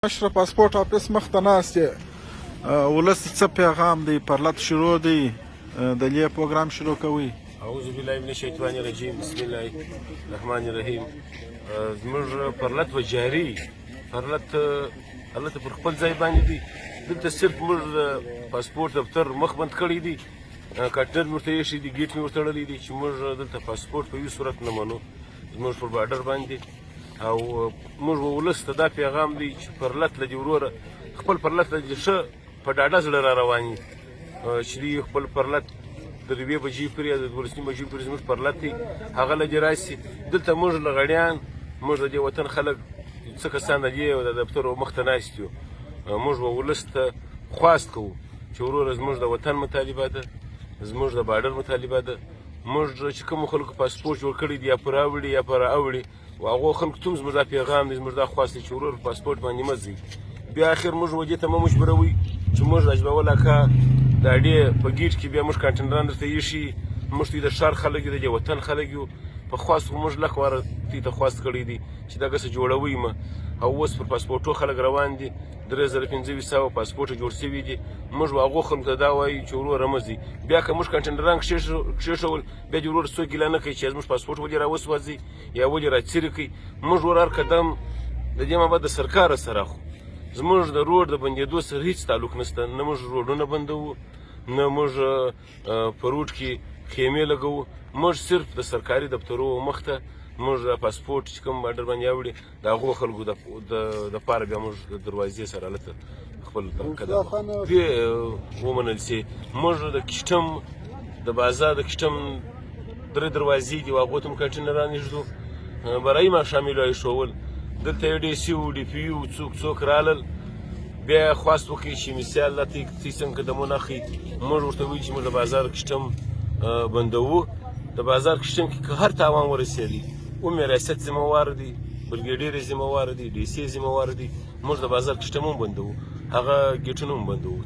مشره پاسپورټ آفیس مخ ته ناست یې ولس څه پیغام دی پرلط شروع دی د دې پروګرام شروع کوي. اعوذ بالله من الشیطان الرجیم بسم الله الرحمن الرحیم. زموږ پرلط و جاري پرلط هلته پر خپل ځای باندې دی. دلته صرف موږ د پاسپورټ دفتر مخ بند کړی دی، کارټر مې ورته ایښی دی، ګیټ مې ورته تړلی دی چې موږ دلته پاسپورټ په هېڅ صورت نه منو زموږ پر باډر باندې. او موږ ولس ته دا پیغام دی چې پرلط له دې وروره خپل پرلط له دې ښه په ډاډه زړه را روان وي چې دوی خپل پرلط د 2 بجې پورې یا د 12 بجې پورې زموږ پرلط دی هغه له دې راشي. دلته موږ لغړیان موږ د دې وطن خلک څه کسان د دې د دفتر مخ ته ناست یو. موږ به ولس ته خواست کوو چې وروره زموږ د وطن مطالبه ده، زموږ د باډر مطالبه ده. موږ چې کومو خلکو پاسپورټ جوړ کړی دی یا په راوړي یا په راوړي و هغو خلکو ته هم زموږ دا پیغام دی، زموږ دا خواست دی چې ورور په پاسپورټ باندې مه ځئ. بیا اخر موږ دې ته مه مجبوروئ چې موږ اجبول اکا د اډې په ګیټ کې بیا موږ کانټینران درته ایښي. موږ دوی د ښار خلک یو د دې وطن خلک یو. په خواست خو موږ لک واره دوی ته خواست کړی دی چې دغسې جوړوئ مه. او اوس پر پاسپورټو خلک روان دي، 3500 پاسپورټ جوړ شوي دي. موږ هغو خلکو ته دا وایو چې وروره مه ځئ. بیا که موږ کانټینران کښېښول بیا دې وروره څوک ګیله نه کوي چې زموږ پاسپورټ ولې راوسوځئ یا ولې راڅیرې کوئ. موږ ور هر قدم د دې مابعد د سرکاره سره خو زموږ د روډ د بندېدو سره هېڅ تعلق نشته. نه موږ روډونه بندوو، نه موږ په روډ کې خیمې لګوو. موږ صرف د سرکاري دفترو مخ ته موږ د پاسپورټ چې کوم باډر باندې اوړي د هغو خلکو دپاره بیا موږ د دروازې سره هلته خپل قدم ومنل سي. موږ د کسټم د بازار د کسټم 3 دروازې دي، هغو ته هم کانټینران ایږدو. برایي ماښام یې ایښول دلته یې ډي سي و ډي پي یو څوک رالل بیا خواست وکړي چې مثال تی څنګه قدمونه اخلي. موږ ورته وایو چې موږ د بازار کسټم بندوو. د بازار کسټم کې که هر تاوان ورسېدی اوم ریاست ذمهوار دی، بلګیډیر ذمهوار دی، ډي سي ذمهوار دی. موږ د بازار کسټم هم بندوو، هغه ګیټونه هم بندوو.